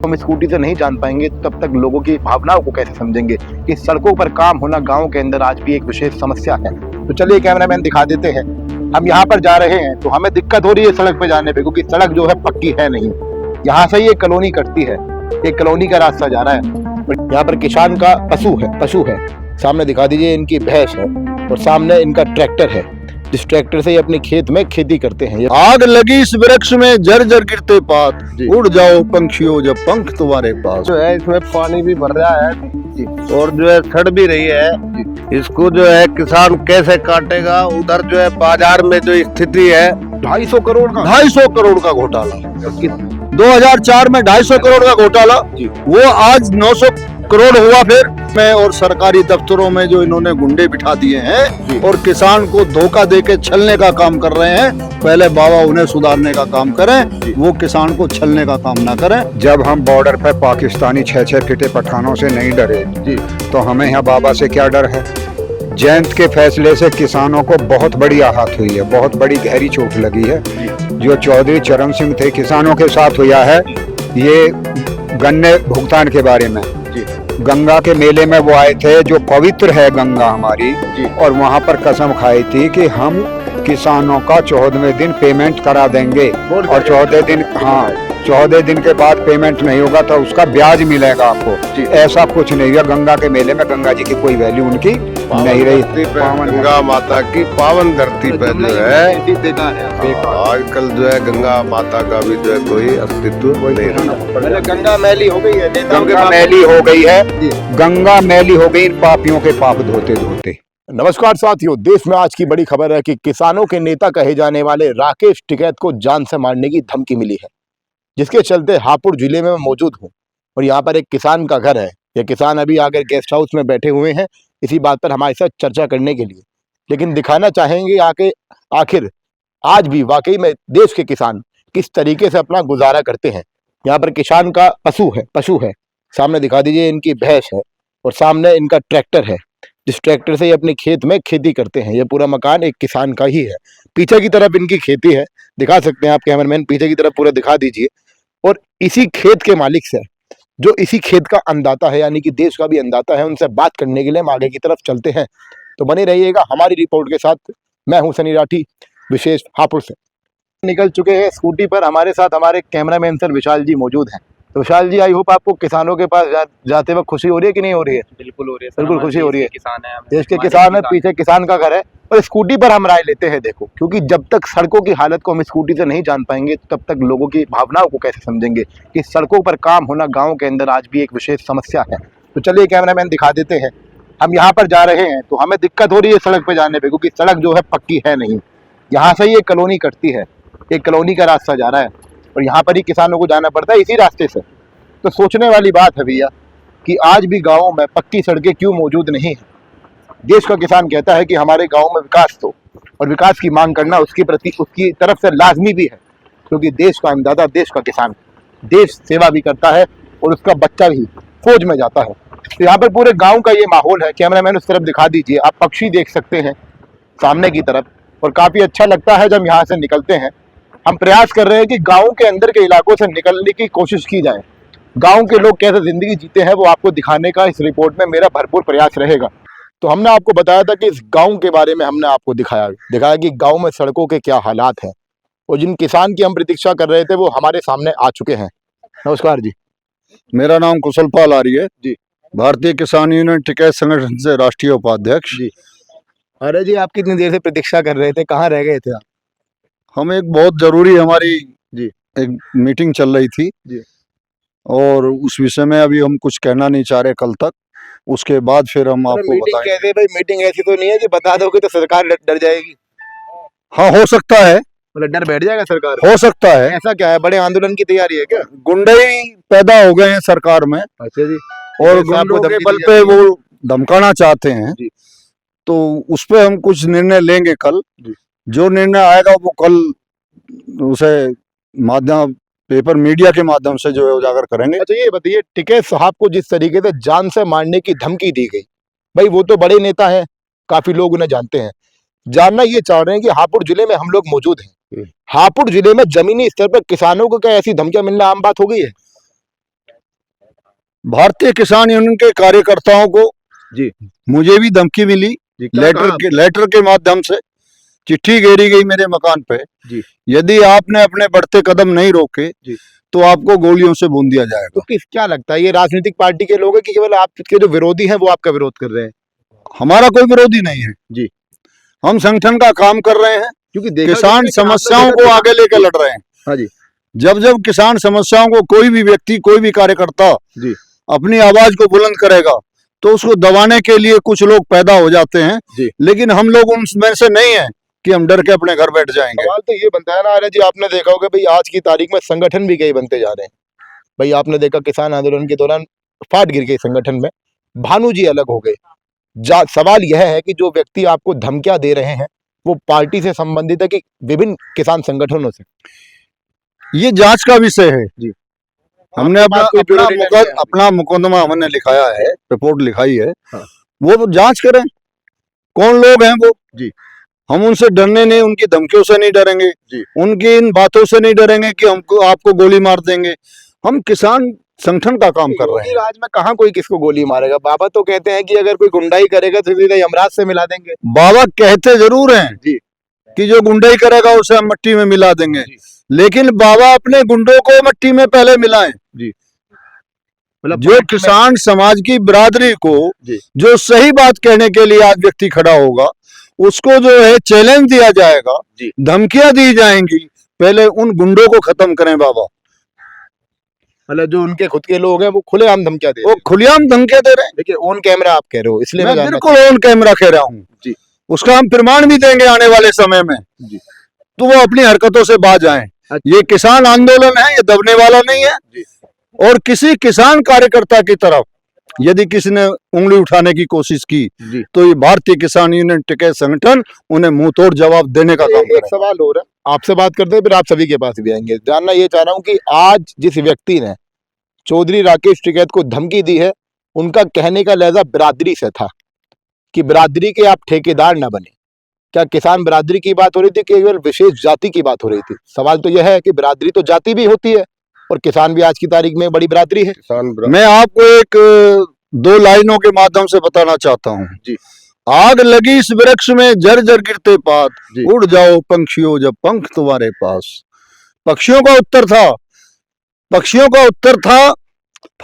हम स्कूटी से नहीं जान पाएंगे तब तक लोगों की भावनाओं को कैसे समझेंगे कि सड़कों पर काम होना गांव के अंदर आज भी एक विशेष समस्या है। तो चलिए कैमरामैन दिखा देते हैं। हम यहाँ पर जा रहे हैं तो हमें दिक्कत हो रही है सड़क पे जाने पे, क्योंकि सड़क जो है पक्की है नहीं। यहाँ से ये कॉलोनी कटती है, एक कॉलोनी का रास्ता जा रहा है। यहाँ पर किसान का पशु है। सामने दिखा दीजिए, इनकी भैंस है और सामने इनका ट्रैक्टर है, जिस ट्रैक्टर से ये अपने खेत में खेती करते हैं। आग लगी इस वृक्ष में जर्जर गिरते पात, उड़ जाओ पंछियों जब पंख तुम्हारे पास। जो है इसमें पानी भी भर रहा है और जो है सड़ भी रही है। इसको जो है किसान कैसे काटेगा। उधर जो है बाजार में जो स्थिति है 250 करोड़ का घोटाला। 2004 में 250 करोड़ का घोटाला, वो आज 900 करोड़ हुआ। फिर में और सरकारी दफ्तरों में जो इन्होंने गुंडे बिठा दिए हैं और किसान को धोखा देके छलने का काम कर रहे हैं। पहले बाबा उन्हें सुधारने का काम करें, वो किसान को छलने का काम ना करें। जब हम बॉर्डर पर पाकिस्तानी 6-6 फिटे पठानों से नहीं डरे तो हमें यहाँ बाबा से क्या डर है। जयंत के फैसले से किसानों को बहुत बड़ी आहत हुई है, बहुत बड़ी गहरी चोट लगी है। जो चौधरी चरण सिंह थे किसानों के साथ हुआ है। ये गन्ने भुगतान के बारे में गंगा के मेले में वो आए थे, जो पवित्र है गंगा हमारी, और वहां पर कसम खाई थी कि हम किसानों का 14वें दिन पेमेंट करा देंगे और 14 दिन के बाद पेमेंट नहीं होगा तो उसका ब्याज मिलेगा आपको। ऐसा कुछ नहीं है। गंगा के मेले में गंगा जी की कोई वैल्यू उनकी नहीं रही। गंगा माता की पावन धरती पे जो है आजकल जो है गंगा माता का भी जो है कोई अस्तित्व नहीं रहा। गंगा मैली हो गई है, गंगा मैली हो गई है, गंगा मैली हो गई पापियों के पाप धोते धोते। नमस्कार साथियों, देश में आज की बड़ी खबर है कि किसानों के नेता कहे जाने वाले राकेश टिकैत को जान से मारने की धमकी मिली है, जिसके चलते हापुड़ जिले में मैं मौजूद हूं और यहाँ पर एक किसान का घर है। ये किसान अभी आकर गेस्ट हाउस में बैठे हुए हैं इसी बात पर हमारे साथ चर्चा करने के लिए, लेकिन दिखाना चाहेंगे आखिर आज भी वाकई में देश के किसान किस तरीके से अपना गुजारा करते हैं। यहाँ पर किसान का पशु है। सामने दिखा दीजिए, इनकी भैंस है और सामने इनका ट्रैक्टर है, जिस ट्रैक्टर से ये अपने खेत में खेती करते हैं। ये पूरा मकान एक किसान का ही है। पीछे की तरफ इनकी खेती है, दिखा सकते हैं आप कैमरामैन, पीछे की तरफ पूरा दिखा दीजिए। और इसी खेत के मालिक से, जो इसी खेत का अन्नदाता है, यानी कि देश का भी अन्नदाता है, उनसे बात करने के लिए हम आगे की तरफ चलते हैं। तो बने रहिएगा हमारी रिपोर्ट के साथ। मैं हूं सनी राठी, विशेष हापुड़ से। निकल चुके हैं स्कूटी पर, हमारे साथ हमारे कैमरामैन सर विशाल जी मौजूद हैं। तो विशाल जी, आई होप आपको किसानों के पास जाते वक्त खुशी हो रही है कि नहीं हो रही है? बिल्कुल हो रही है, बिल्कुल खुशी हो रही है। किसान है, देश के किसान है, पीछे किसान का घर है। और स्कूटी पर हम राय लेते हैं, देखो, क्योंकि जब तक सड़कों की हालत को हम स्कूटी से नहीं जान पाएंगे तब तक लोगों की भावनाओं को कैसे समझेंगे कि सड़कों पर काम होना गाँव के अंदर आज भी एक विशेष समस्या है। तो चलिए कैमरामैन दिखा देते हैं। हम यहाँ पर जा रहे हैं तो हमें दिक्कत हो रही है सड़क पे जाने पे, क्योंकि सड़क जो है पक्की है नहीं। यहाँ से ये कॉलोनी कटती है, एक कॉलोनी का रास्ता जा रहा है और यहाँ पर ही किसानों को जाना पड़ता है इसी रास्ते से। तो सोचने वाली बात है भैया कि आज भी गाँवों में पक्की सड़कें क्यों मौजूद नहीं है। देश का किसान कहता है कि हमारे गाँव में विकास हो, और विकास की मांग करना उसकी तरफ से लाजमी भी है, क्योंकि देश का अन्नदाता देश का किसान देश सेवा भी करता है और उसका बच्चा भी फौज में जाता है। तो यहाँ पर पूरे गाँव का ये माहौल है। कैमरामैन उस तरफ दिखा दीजिए, आप पक्षी देख सकते हैं सामने की तरफ, और काफ़ी अच्छा लगता है जब यहाँ से निकलते हैं। हम प्रयास कर रहे हैं कि गाँव के अंदर के इलाकों से निकलने की कोशिश की जाए। गांव के लोग कैसे जिंदगी जीते हैं वो आपको दिखाने का इस रिपोर्ट में मेरा भरपूर प्रयास रहेगा। तो हमने आपको बताया था कि इस गांव के बारे में हमने आपको दिखाया कि गांव में सड़कों के क्या हालात हैं, और जिन किसान की हम प्रतीक्षा कर रहे थे वो हमारे सामने आ चुके हैं। नमस्कार जी। मेरा नाम कुशल पाल आर्य है जी, भारतीय किसान यूनियन टिकैत संगठन से राष्ट्रीय उपाध्यक्ष जी। अरे जी, आप कितनी देर से प्रतीक्षा कर रहे थे, कहाँ रह गए थे आप? हम एक बहुत जरूरी हमारी जी एक मीटिंग चल रही थी जी, और उस विषय में अभी हम कुछ कहना नहीं चाह रहे कल तक। उसके बाद फिर हम आपको बताएंगे। कैसे भाई, मीटिंग ऐसी तो नहीं है कि बता दोगे तो सरकार डर जाएगी? हाँ, हो सकता है, मतलब डर बैठ जाएगा सरकार? हो सकता है। ऐसा क्या है, बड़े आंदोलन की तैयारी है क्या? गुंडे पैदा हो गए हैं सरकार में। अच्छा जी। और गुंडों के बल पे वो धमकाना चाहते हैं जी। तो उस पे हम कुछ निर्णय लेंगे कल। जो निर्णय आएगा वो कल उसे माध्यम पेपर मीडिया के माध्यम से जो है उजागर करेंगे। अच्छा, ये बताइए, टिकैत साहब को जिस तरीके से जान से मारने की धमकी दी गई, भाई वो तो बड़े नेता हैं, काफी लोग उन्हें जानते हैं। जानना ये चाह रहे हैं कि हापुड़ जिले में हम लोग मौजूद हैं, हापुड़ जिले में जमीनी स्तर पर किसानों को क्या ऐसी धमकियां मिलना आम बात हो गई है? भारतीय किसान यूनियन के कार्यकर्ताओं को जी मुझे भी धमकी मिली, जी, क्या कहा लेटर के माध्यम से चिट्ठी घेरी गई मेरे मकान पे। जी। यदि आपने अपने बढ़ते कदम नहीं रोके जी। तो आपको गोलियों से भून दिया जाएगा। तो किस क्या लगता है ये राजनीतिक पार्टी के लोग हैं कि केवल आपके जो विरोधी हैं वो आपका विरोध कर रहे हैं? हमारा कोई विरोधी नहीं है जी। हम संगठन का काम कर रहे हैं, क्योंकि देखा किसान गया है कि समस्याओं आपने को देखा- आगे लेकर लड़ रहे हैं। हाँ जी जब जब किसान समस्याओं को कोई भी व्यक्ति, कोई भी कार्यकर्ता जी अपनी आवाज को बुलंद करेगा तो उसको दबाने के लिए कुछ लोग पैदा हो जाते हैं, जी। लेकिन हम लोग उनमें से नहीं है कि हम डर के अपने घर बैठ जाएंगे। सवाल तो ये बनता है ना आर्य जी, आपने देखा होगा भाई आज की तारीख में संगठन भी कई बनते जा रहे हैं। भाई आपने देखा किसान आंदोलन के दौरान फाट गिर गई संगठन में, भानु जी अलग हो गए। सवाल यह है कि जो व्यक्ति आपको धमकियां दे रहे हैं वो पार्टी से संबंधित है कि विभिन्न किसान संगठनों से? ये जांच का विषय है जी। हमने आपके पास कोई bureau data नहीं है? अपना मुकदमा हमने लिखाया है, रिपोर्ट लिखाई है। हाँ। वो जांच करें कौन लोग हैं वो। जी। हम उनसे डरने नहीं, उनकी धमकियों से नहीं डरेंगे, जी। उनकी इन बातों से नहीं डरेंगे कि हमको आपको गोली मार देंगे। हम किसान संगठन का काम कर रहे हैं। राज में कहाँ कोई किसको गोली मारेगा? बाबा तो कहते हैं कि अगर कोई गुंडाई करेगा तो सीधा यमराज से मिला देंगे। बाबा कहते जरूर हैं जी। कि जो गुंडाई करेगा उसे हम मिट्टी में मिला देंगे, जी। लेकिन बाबा अपने गुंडों को मिट्टी में पहले मिलाएं। जी। मतलब जो किसान समाज की बिरादरी को जी। जो सही बात कहने के लिए आज व्यक्ति खड़ा होगा उसको जो है चैलेंज दिया जाएगा, जी। धमकियां दी जाएंगी। पहले उन गुंडों को खत्म करें बाबा। मतलब जो उनके खुद के लोग हैं वो खुलेआम धमकियां दे रहे वो हैं। खुलेआम धमकियां दे रहे हैं। देखिए ऑन कैमरा आप कह रहे हो, इसलिए मैं जानना बिल्कुल ऑन कैमरा कह रहा हूँ। जी। उसका हम प्रमाण भी देंगे आने वाले समय में। जी। तो वो अपनी हरकतों से बाज आए। अच्छा। ये किसान आंदोलन है, ये दबने वाला नहीं है। जी। और किसी किसान कार्यकर्ता की तरफ यदि किसी ने उंगली उठाने की कोशिश की जी। तो ये भारतीय किसान यूनियन टिकैत संगठन उन्हें मुंह तोड़ जवाब देने का काम एक करेगा। सवाल हो रहा है, आपसे बात करते हैं फिर आप सभी के पास भी आएंगे। जानना ये चाह रहा हूँ कि आज जिस व्यक्ति ने चौधरी राकेश टिकैत को धमकी दी है, उनका कहने का लहजा बिरादरी से था कि बिरादरी के आप ठेकेदार ना बने। क्या किसान बिरादरी की बात हो रही थी, केवल विशेष जाति की बात हो रही थी? सवाल तो यह है कि बिरादरी तो जाति भी होती है और किसान भी आज की तारीख में बड़ी बिरादरी है। मैं आपको एक दो लाइनों के माध्यम से बताना चाहता हूँ। जी। आग लगी इस वृक्ष में जर्जर गिरते पात, जी। उड़ जाओ पंछियों जब पंख तुम्हारे पास। पक्षियों का उत्तर था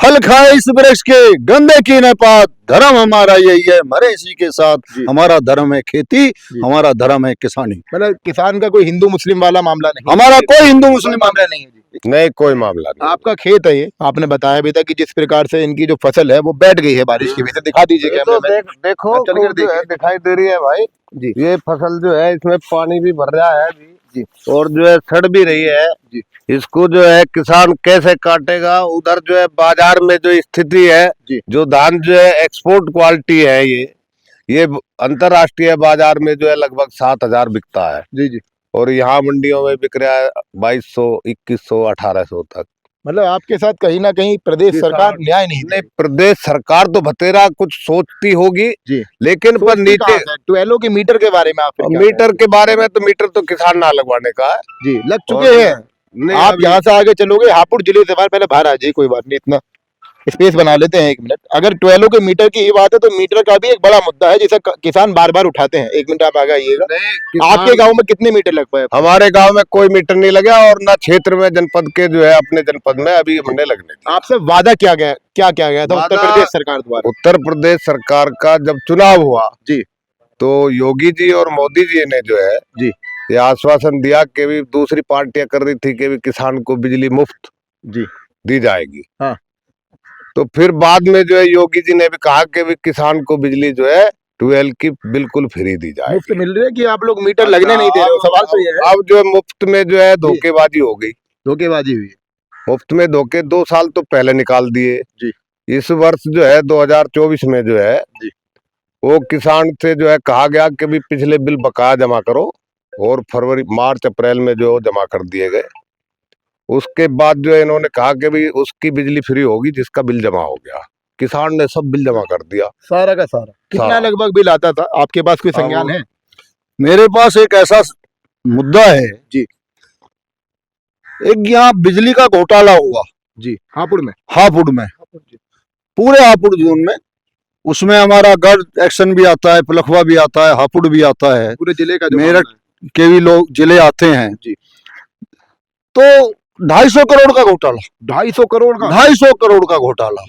फल खाए इस वृक्ष के गंदे की न पात। धर्म हमारा यही है मरे इसी के साथ। जी। हमारा धर्म है खेती, हमारा धर्म है किसानी। मतलब किसान का कोई हिंदू मुस्लिम वाला मामला नहीं, हमारा कोई हिंदू मुस्लिम मामला नहीं है जी। नहीं, कोई मामला नहीं। आपका खेत है ये, आपने बताया भी था कि जिस प्रकार से इनकी जो फसल है वो बैठ गई है बारिश की वजह से। दिखा दीजिए ये कैमरे तो में। देखो चल कर जो है दिखाई दे रही है भाई जी। ये फसल जो है इसमें पानी भी भर रहा है अभी जी। और जो है सड़ भी रही है जी। इसको जो है किसान कैसे काटेगा? उधर जो है बाजार में जो स्थिति है, जी। जो धान जो है एक्सपोर्ट क्वालिटी है ये अंतरराष्ट्रीय बाजार में जो है लगभग 7,000 बिकता है जी जी। और यहाँ मंडियों में बिक रहा है 2200, 2100, 1800 तक। मतलब आपके साथ कहीं ना कहीं प्रदेश किसान- सरकार न्याय नहीं दे नहीं, प्रदेश सरकार तो बतेरा कुछ सोचती होगी जी। लेकिन पर सोचती कहाँ नीचे है? ट्वेलो के मीटर के बारे में आप फिर क्या मीटर के बारे में तो मीटर तो किसान ना लगवाने का है। जी लग और चुके हैं। नहीं, आप अभी- यहाँ से आगे चलोगे हापुड़ जिले से बाहर, पहले बाहर आ जाइए, कोई बात नहीं, इतना स्पेस बना लेते हैं 1 मिनट। अगर ट्वेलो के मीटर की ही बात है तो मीटर का भी एक बड़ा मुद्दा है जिसे किसान बार बार उठाते हैं। 1 मिनट आप आगे आइएगा। नहीं, किसान- आपके गांव में कितने मीटर लग पाए? हमारे गांव में कोई मीटर नहीं लगा और ना क्षेत्र में जनपद के जो है अपने जनपद में अभी हमने लगने दिया। आपसे वादा क्या गया था उत्तर वादा- प्रदेश सरकार द्वारा? उत्तर प्रदेश सरकार का जब चुनाव हुआ जी। तो योगी जी और मोदी जी ने जो है जी। ये आश्वासन दिया कि भी दूसरी पार्टियां कर रही थी कि भी किसान को बिजली मुफ्त जी दी जाएगी। हाँ। तो फिर बाद में जो है योगी जी ने भी कहा कि भी किसान को बिजली जो है 12 की बिल्कुल फ्री दी जाएगी। मुफ्त मिल रही है कि आप लोग मीटर लगने नहीं दे रहे हो? सवाल तो ये है। अब जो है मुफ्त में जो है धोखेबाजी हो गई, धोखेबाजी हुई है। मुफ्त में धोखे 2 साल तो पहले निकाल दिए। जी। इस वर्ष जो है 2024 में जो है जी। वो किसान से जो है कहा गया कि भी पिछले बिल बकाया जमा करो और फरवरी मार्च अप्रैल में जो जमा कर दिए गए। उसके बाद जो है इन्होंने कहा कि भी उसकी बिजली फ्री होगी जिसका बिल जमा हो गया। किसान ने सब बिल जमा कर दिया। सारा का सारा कितना सारा। लगभग बिल आता था? आपके पास कोई संज्ञान है? मेरे पास एक ऐसा मुद्दा है जी। एक यहाँ बिजली का घोटाला हुआ जी हापुड़ में। हापुड़ में। पूरे हापुड़ जोन में, उसमें हमारा गढ़ एक्शन भी आता है, पलखवा भी आता है, हापुड़ भी आता है, पूरे जिले का जो मेरठ मामला के भी लोग जिले आते हैं जी। तो 250 करोड़ का घोटाला, 250 करोड़ का 250 करोड़ का घोटाला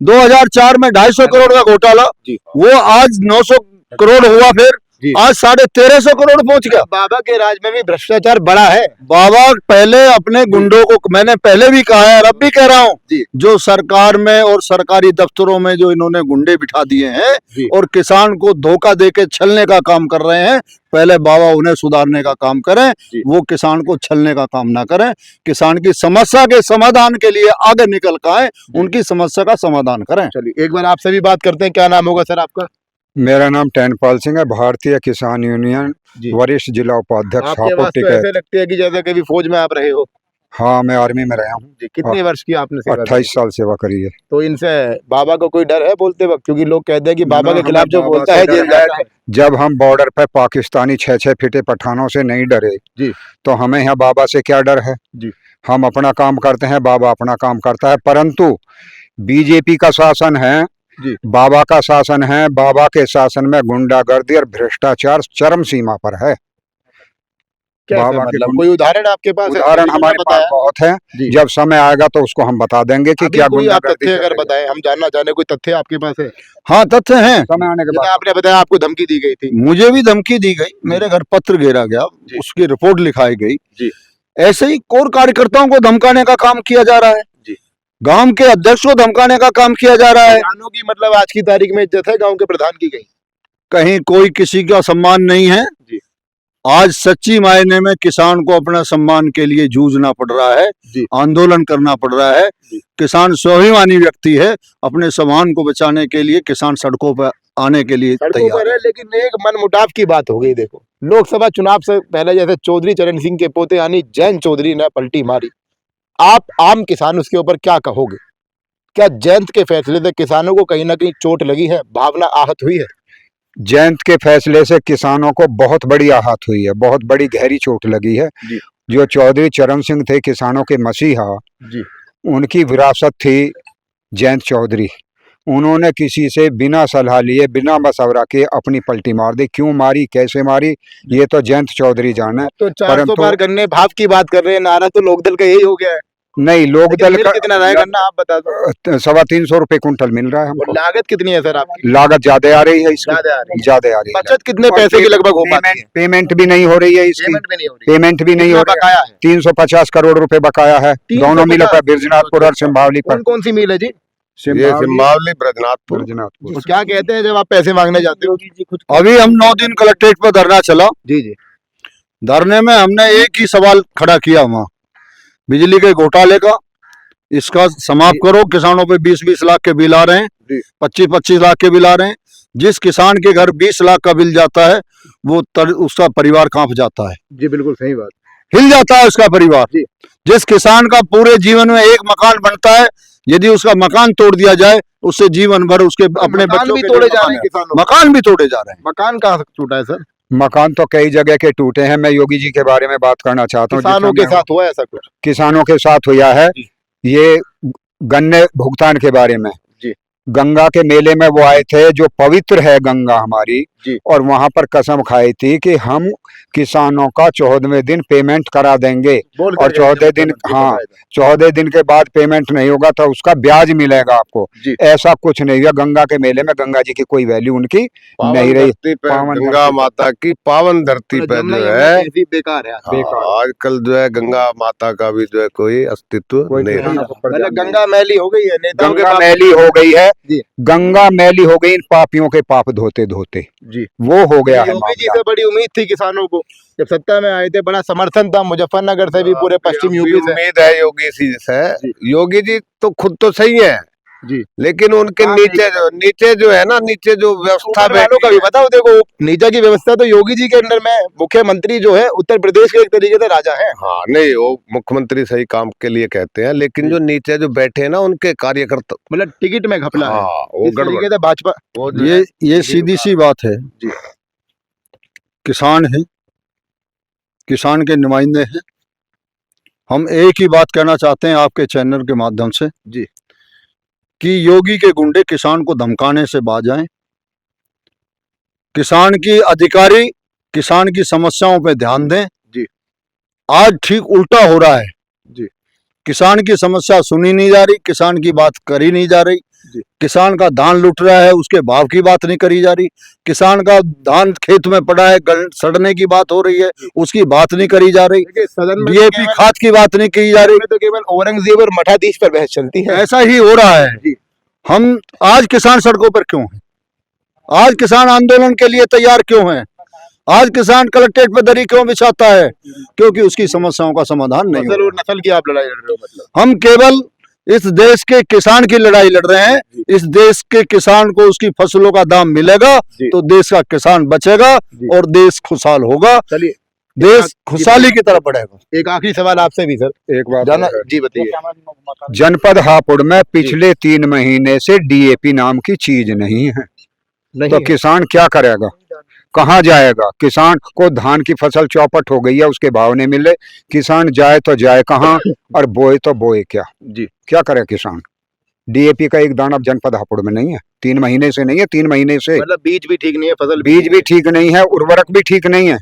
2004 में 250 करोड़ का घोटाला, जी। वो आज 900 करोड़ हुआ, फिर जी। आज 1350 करोड़ पहुंच गया। बाबा के राज में भी भ्रष्टाचार बड़ा है। बाबा पहले अपने गुंडों को, मैंने पहले भी कहा है और अब भी कह रहा हूँ, जी। जो सरकार में और सरकारी दफ्तरों में जो इन्होंने गुंडे बिठा दिए जी। हैं और किसान को धोखा देके छलने का काम कर रहे हैं, पहले बाबा उन्हें सुधारने का काम करें, जी। वो किसान को छलने का काम ना करें, किसान की समस्या के समाधान के लिए आगे निकल कर आए, उनकी समस्या का समाधान करें। चलिए एक बार आपसे भी बात करते हैं, क्या नाम होगा सर आपका? मेरा नाम टैनपाल सिंह है, भारतीय किसान यूनियन जी। वरिष्ठ जिला उपाध्यक्ष आपके हापुड़ पास तो टिकैत। ऐसे लगते हैं कि जैसे कभी फौज में आप रहे हो। हाँ, मैं आर्मी में रहा हूँ, जी। कितने वर्ष की आपने सेवा की? 28 साल सेवा करी है। तो इनसे बाबा को कोई डर है बोलते वक्त? क्योंकि लोग कहते हैं कि बाबा ना, के खिलाफ हमें जो बाबा बोलता से है डर जेल है। जाता है। जब हम बॉर्डर पे पाकिस्तानी 6-6 फीटे पठानों से नहीं डरे जी। तो हमें यहाँ बाबा से क्या डर है। जी। हम अपना काम करते हैं, बाबा अपना काम करता है, परंतु बीजेपी का शासन है, जी। बाबा का शासन है, बाबा के शासन में गुंडागर्दी और भ्रष्टाचार चरम सीमा पर है। कैसे बाबा के मतलब कोई उदाहरण आपके पास है? उदाहरण अभी जो हमारे पास बताया। बहुत है, जी। जब समय आएगा तो उसको हम बता देंगे कि अभी क्या कोई आप गुंडागर्दी तथ्य चल अगर रही है। बताएं, हम जानना चाहते हैं, कोई तथ्य आपके पास है? हाँ, तथ्य हैं। समय आने के जैसे बाद आपने बताया आपको धमकी दी गई थी। मुझे भी धमकी दी गई, मेरे घर पत्र घेरा गया, जी। उसकी रिपोर्ट लिखाई गई। जी। ऐसे ही कोर कार्यकर्ताओं को धमकाने का काम किया जा रहा है, जी। गांव के अध्यक्ष को धमकाने का काम किया जा रहा है। किसानों की मतलब आज की तारीख में इज्जत है गांव के प्रधान की गई? कहीं कोई किसी का सम्मान नहीं है। जी। आज सच्ची मायने में किसान को अपना सम्मान के लिए जूझना पड़ रहा है, जी। आंदोलन करना पड़ रहा है। जी। किसान स्वाभिमानी व्यक्ति है, अपने सम्मान को बचाने के लिए किसान सड़कों पर आने के लिए सड़कों तैयार पर है। है, लेकिन एक मनमुटाव की बात हो गई। देखो, लोकसभा चुनाव से पहले जैसे चौधरी चरण सिंह के पोते यानी जयंत चौधरी ने पलटी मारी, आप आम किसान उसके ऊपर क्या कहोगे? क्या जयंत के फैसले से किसानों को कहीं ना कहीं चोट लगी है, भावना आहत हुई है? जयंत के फैसले से किसानों को बहुत बड़ी आहत हुई है, बहुत बड़ी गहरी चोट लगी है। जी। जो चौधरी चरण सिंह थे किसानों के मसीहा, जी। उनकी विरासत थी जयंत चौधरी। उन्होंने किसी से बिना सलाह लिए, बिना मशवरा के अपनी पलटी मार दी। क्यों मारी, कैसे मारी, ये तो जयंत चौधरी जाने। तो 400 परंतु- पार गन्ने भाव की बात कर रहे हैं, नारा तो लोकदल का यही हो गया है। नहीं, लोक लेकिन दल मिल का कितना रहा है गन्ना आप बता दो? 325 रुपए कुंटल मिल रहा है और हमको। लागत कितनी है सर आपकी? लागत ज्यादा आ रही है इसकी, ज्यादा आ रही है। ज्यादा आ रही है। बचत कितने पैसे की लगभग हो पाती है? पेमेंट भी नहीं हो रही है इसकी, पेमेंट भी नहीं हो रही है। पेमेंट भी नहीं हो कितना रही है। बकाया है? 350 करोड़ रुपए बकाया है 350? दोनों मिलों पर, बिरजनाथपुर और सिंभावली पर। कौन कौन सी मिल है जी? ये सिंबावली ब्रजनाथपुर। बिरजनाथपुर। तो क्या कहते हैं जब आप पैसे मांगने जाते हो? अभी हम 9 दिन कलेक्ट्रेट पर धरना चला। जी जी। धरने में हमने एक ही सवाल खड़ा किया, वहां बिजली के घोटाले का, इसका समाप्त करो। किसानों पे 20-20 लाख के बिल आ रहे हैं, जी। 25-25 लाख के बिल आ रहे हैं। जिस किसान के घर 20 लाख का बिल जाता है, वो उसका परिवार कांप जाता है, जी बिल्कुल सही बात। हिल जाता है उसका परिवार। जी। जिस किसान का पूरे जीवन में एक मकान बनता है, यदि उसका मकान तोड़ दिया जाए, उससे जीवन भर उसके अपने मकान बच्चों भी के तोड़े लिए जा रहे मकान हैं है। किसानों के। मकान भी तोड़े जा रहे हैं। मकान कहाँ टूटा है सर? मकान तो कई जगह के टूटे हैं। मैं योगी जी के बारे में बात करना चाहता हूँ। किसानों के साथ हुआ है ऐसा कुछ? किसानों के साथ हुआ है। जी। ये गन्ने भुगतान के बारे में, जी। गंगा के मेले में वो आए थे, जो पवित्र है गंगा हमारी, जी। और वहां पर कसम खाई थी कि हम किसानों का 14वें दिन पेमेंट करा देंगे, बोल और 14 दिन, हाँ, 14 दिन के बाद पेमेंट नहीं होगा तो उसका ब्याज मिलेगा आपको। जी। ऐसा कुछ नहीं हुआ। गंगा के मेले में गंगा जी की कोई वैल्यू उनकी नहीं रही। धरती पे पावन गंगा धरती पे। माता की पावन धरती पे जो है, बेकार है। हाँ, आजकल जो है गंगा माता का भी जो है कोई अस्तित्व कोई नहीं किसानों रहा। को प्रदान मतलब नहीं। गंगा मैली हो गई है, नेताओं के गंगा पाप। मैली हो गई है। जी। गंगा मैली हो गई इन पापियों के पाप धोते धोते। जी। वो हो गया है योगी जी मामला। से बड़ी उम्मीद थी किसानों को, जब सत्ता में आए थे बड़ा समर्थन था, मुजफ्फरनगर से भी, पूरे पश्चिम अभी यूपी से। उम्मीद है योगी जी से। जी। योगी जी तो खुद तो सही है जी। लेकिन उनके हाँ, नीचे जो है ना, नीचे जो व्यवस्था ऊपर वालों का भी बताओ। देखो, नीचे की व्यवस्था तो योगी जी के अंडर में, मुख्यमंत्री जो है उत्तर प्रदेश के एक तरीके से राजा है। हाँ, नहीं, वो मुख्यमंत्री सही काम के लिए कहते हैं, लेकिन जो नीचे जो बैठे हैं ना उनके कार्यकर्ता, मतलब टिकट में घपला है। हाँ, वो इस तरीके गड़बड़। से भाजपा। वो जो ये है, सीधी सी बात है। जी। किसान है, किसान के नुमाइंदे हैं। हम एक ही बात कहना चाहते हैं आपके चैनल के माध्यम से। जी। कि योगी के गुंडे किसान को धमकाने से बाज आए। किसान की अधिकारी किसान की समस्याओं पे ध्यान दें। जी। आज ठीक उल्टा हो रहा है। जी। किसान की समस्या सुनी नहीं जा रही, किसान की बात करी नहीं जा रही। जी। किसान का धान लुट रहा है, उसके भाव की बात नहीं करी जा रही। किसान का धान खेत में पड़ा है, सड़ने की बात हो रही है, उसकी बात नहीं करी जा रही। देखिए, सदन में डीएपी खाद की बात नहीं की जा रही। तो केवल औरंगजेब और मठाधीश पर बहस चलती है। ऐसा ही हो रहा है। जी। हम आज किसान सड़कों पर क्यों हैं? आज किसान आंदोलन के लिए तैयार क्यों हैं? आज किसान कलेक्ट्रेट पर दरी क्यों बिछाता है? क्योंकि उसकी समस्याओं का समाधान नहीं फसल हो और नस्ल की आप लड़ाई लड़ रहे हो मतलब। हम केवल इस देश के किसान की लड़ाई लड़ रहे हैं। इस देश के किसान को उसकी फसलों का दाम मिलेगा तो देश का किसान बचेगा और देश खुशहाल होगा। चलिए, देश खुशहाली की तरफ बढ़ेगा। एक आखिरी सवाल आपसे भी सर। एक बात जाना और है। जी, बताइए। जनपद हापुड़ में पिछले 3 महीने से डीएपी नाम की चीज नहीं है, नहीं तो किसान क्या करेगा, कहाँ जाएगा? किसान को धान की फसल चौपट हो गई है, उसके भाव नहीं मिले, किसान जाए तो जाए कहाँ और बोए तो बोए क्या? जी। क्या करे किसान? डीएपी का एक दाना अब जनपद हापुड़ में नहीं है, 3 महीने से नहीं है, 3 महीने से। मतलब बीज भी ठीक नहीं है, फसल बीज भी ठीक नहीं है, उर्वरक भी ठीक नहीं है,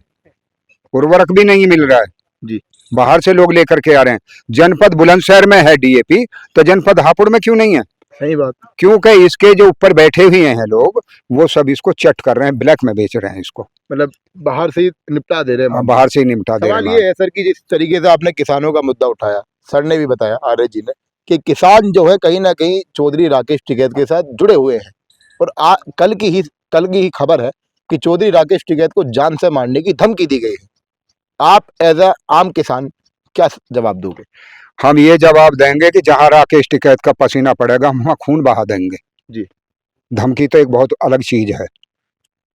उर्वरक भी नहीं मिल रहा है। जी। बाहर से लोग लेकर के आ रहे हैं। जनपद बुलंदशहर में है डीएपी, तो जनपद हापुड़ में क्यों नहीं है? सही बात। क्योंकि इसके जो ऊपर बैठे हुए हैं लोग, वो सब इसको चट कर रहे हैं, ब्लैक में बेच रहे हैं इसको, मतलब बाहर से ही निपटा दे रहे हैं। बाहर से ही निपटा दे रहे सवाल हैं। ये है सर कि जिस तरीके से आपने किसानों का मुद्दा उठाया, सर ने भी बताया, आर्य जी ने, कि किसान जो है कहीं ना कहीं चौधरी राकेश टिकैत के साथ जुड़े हुए हैं। और कल की ही खबर है कि चौधरी राकेश टिकैत को जान से मारने की धमकी दी गई है। आप एज अ आम किसान क्या जवाब दोगे? हम ये जवाब देंगे कि जहां राकेश टिकैत का पसीना पड़ेगा हम वहां खून बहा देंगे। जी। धमकी तो एक बहुत अलग चीज है।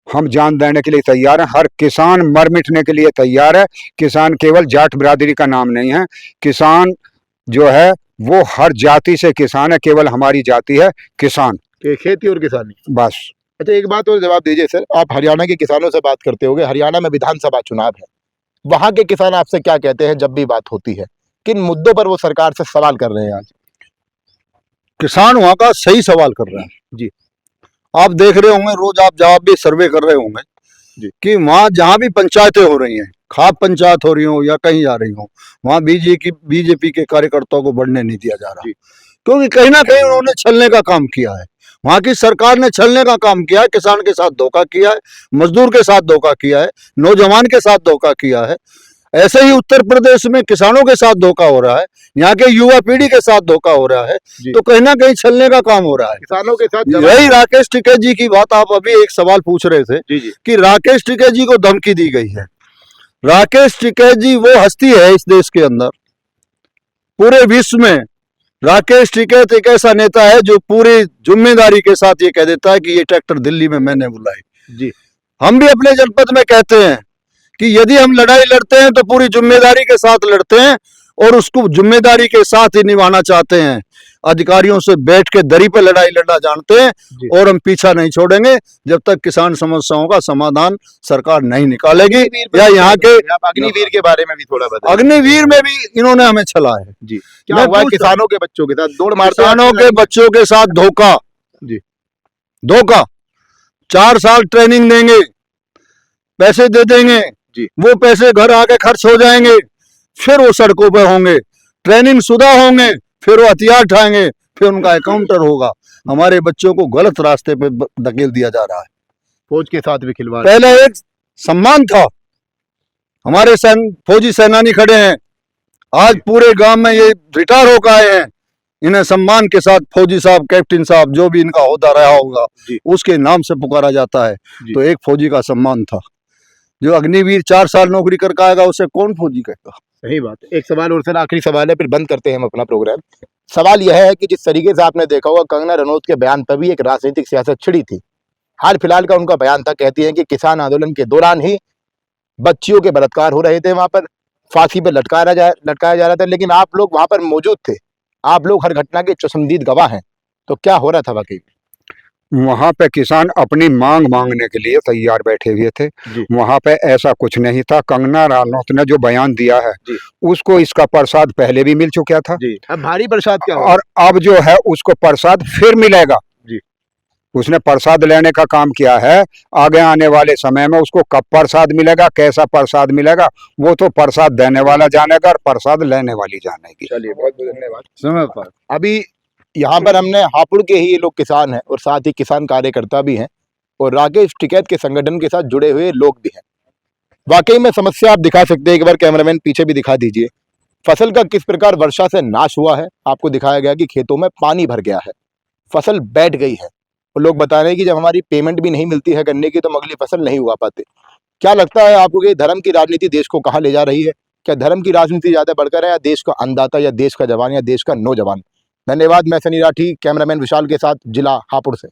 हम जान देने के लिए तैयार हैं, हर किसान मर मिटने के लिए तैयार है। किसान केवल जाट बिरादरी का नाम नहीं है, किसान जो है वो हर जाति से किसान है, केवल हमारी जाति है किसान, खेती और किसानी बस। अच्छा, एक बात और जवाब दीजिए सर, आप हरियाणा के किसानों से बात करते होंगे, हरियाणा में विधानसभा चुनाव है, वहां के किसान आपसे क्या कहते हैं जब भी बात होती है? किन मुद्दों पर वो सरकार से सवाल कर रहे हैं आज? किसान वहां का सही सवाल कर रहे हैं। जी। आप देख रहे होंगे, रोज आप जहाँ भी सर्वे कर रहे होंगे जी। कि वहां जहां भी पंचायतें हो रही हैं, खाप पंचायत हो रही हो या कहीं जा रही हो, वहां बीजेपी के कार्यकर्ताओं को बढ़ने नहीं दिया जा रहा। जी। क्योंकि कहीं ना कहीं उन्होंने छलने का काम किया है। वहां की सरकार ने छलने का काम किया है, किसान के साथ धोखा किया है, मजदूर के साथ धोखा किया है, नौजवान के साथ धोखा किया है। ऐसे ही उत्तर प्रदेश में किसानों के साथ धोखा हो रहा है, यहाँ के युवा पीढ़ी के साथ धोखा हो रहा है। तो कहीं ना कहीं छलने का काम हो रहा है किसानों के साथ। यही राकेश टिकैत जी की बात आप अभी एक सवाल पूछ रहे थे जी। कि राकेश टिकैत जी को धमकी दी गई है। राकेश टिकैत जी वो हस्ती है इस देश के अंदर, पूरे विश्व में राकेश टिकैत एक ऐसा नेता है जो पूरी जिम्मेदारी के साथ ये कह देता है कि ये ट्रैक्टर दिल्ली में मैंने बुलाई। जी। हम भी अपने जनपद में कहते हैं कि यदि हम लड़ाई लड़ते हैं तो पूरी जिम्मेदारी के साथ लड़ते हैं और उसको जिम्मेदारी के साथ ही निभाना चाहते हैं। अधिकारियों से बैठ के दरी पे लड़ाई लड़ना जानते हैं और हम पीछा नहीं छोड़ेंगे जब तक किसान समस्याओं का समाधान सरकार नहीं निकालेगी। या यहाँ के अग्निवीर के बारे में भी थोड़ा बताइए। अग्निवीर में भी इन्होंने हमें छला है। जी। क्या हुआ किसानों के बच्चों के साथ? दौड़ मारते किसानों के बच्चों के साथ धोखा। जी। धोखा। 4 साल ट्रेनिंग देंगे, पैसे दे देंगे, वो पैसे घर आके खर्च हो जाएंगे, फिर वो सड़कों पर होंगे, ट्रेनिंग शुदा होंगे, फिर वो हथियार उठाएंगे, फिर उनका एकाउंटर होगा। हमारे बच्चों को गलत रास्ते पे धकेल दिया जा रहा है। फौज के साथ भी खिलवाड़। पहले एक सम्मान था, हमारे फौजी सेनानी खड़े हैं, आज पूरे गांव में ये रिटायर होकर आए हैं, इन्हें सम्मान के साथ फौजी साहब, कैप्टन साहब, जो भी इनका ओहदा रहा होगा उसके नाम से पुकारा जाता है। तो एक फौजी का सम्मान था। जो अग्निवीर 4 साल नौकरी करके आएगा उसे कौन फौजी कहेगा? सही बात। एक सवाल और सर, आखिरी सवाल है, फिर बंद करते हैं हम अपना प्रोग्राम। सवाल यह है कि जिस तरीके से आपने देखा होगा, कंगना रनौत के बयान पर भी एक राजनीतिक सियासत छिड़ी थी। हाल फिलहाल का उनका बयान था, कहती है कि किसान आंदोलन के दौरान ही बच्चियों के बलात्कार हो रहे थे, वहां पर फांसी पे लटकाया जा रहा था, लेकिन आप लोग वहां पर मौजूद थे, आप लोग हर घटना के चश्मदीद गवाह हैं। तो क्या हो रहा था वाकई? वहां पे किसान अपनी मांग मांगने के लिए तैयार बैठे हुए थे। जी। वहां पे ऐसा कुछ नहीं था। कंगना रनौत ने जो बयान दिया है जी। उसको इसका प्रसाद पहले भी मिल चुका था जी, अब भारी प्रसाद क्या होगा? और अब जो है उसको प्रसाद फिर मिलेगा। जी। उसने प्रसाद लेने का काम किया है। आगे आने वाले समय में उसको कब प्रसाद मिलेगा, कैसा प्रसाद मिलेगा, वो तो प्रसाद देने वाला जानेगा और प्रसाद लेने वाली जानेगी। चलिए, बहुत बहुत धन्यवाद। समय पर अभी यहाँ पर हमने हापुड़ के ही ये लोग किसान हैं और साथ ही किसान कार्यकर्ता भी हैं और राकेश टिकैत के संगठन के साथ जुड़े हुए लोग भी हैं। वाकई में समस्या आप दिखा सकते हैं, एक बार कैमरामैन पीछे भी दिखा दीजिए। फसल का किस प्रकार वर्षा से नाश हुआ है, आपको दिखाया गया कि खेतों में पानी भर गया है, फसल बैठ गई है और लोग बता रहे हैं कि जब हमारी पेमेंट भी नहीं मिलती है गन्ने की तो हम अगली फसल नहीं उगा पाते। क्या लगता है आपको कि धर्म की राजनीति देश को कहाँ ले जा रही है? क्या धर्म की राजनीति ज्यादा बढ़कर है या देश का अन्नदाता या देश का जवान या देश का नौजवान? धन्यवाद। मैं सनी राठी, कैमरामैन विशाल के साथ, जिला हापुड़ से।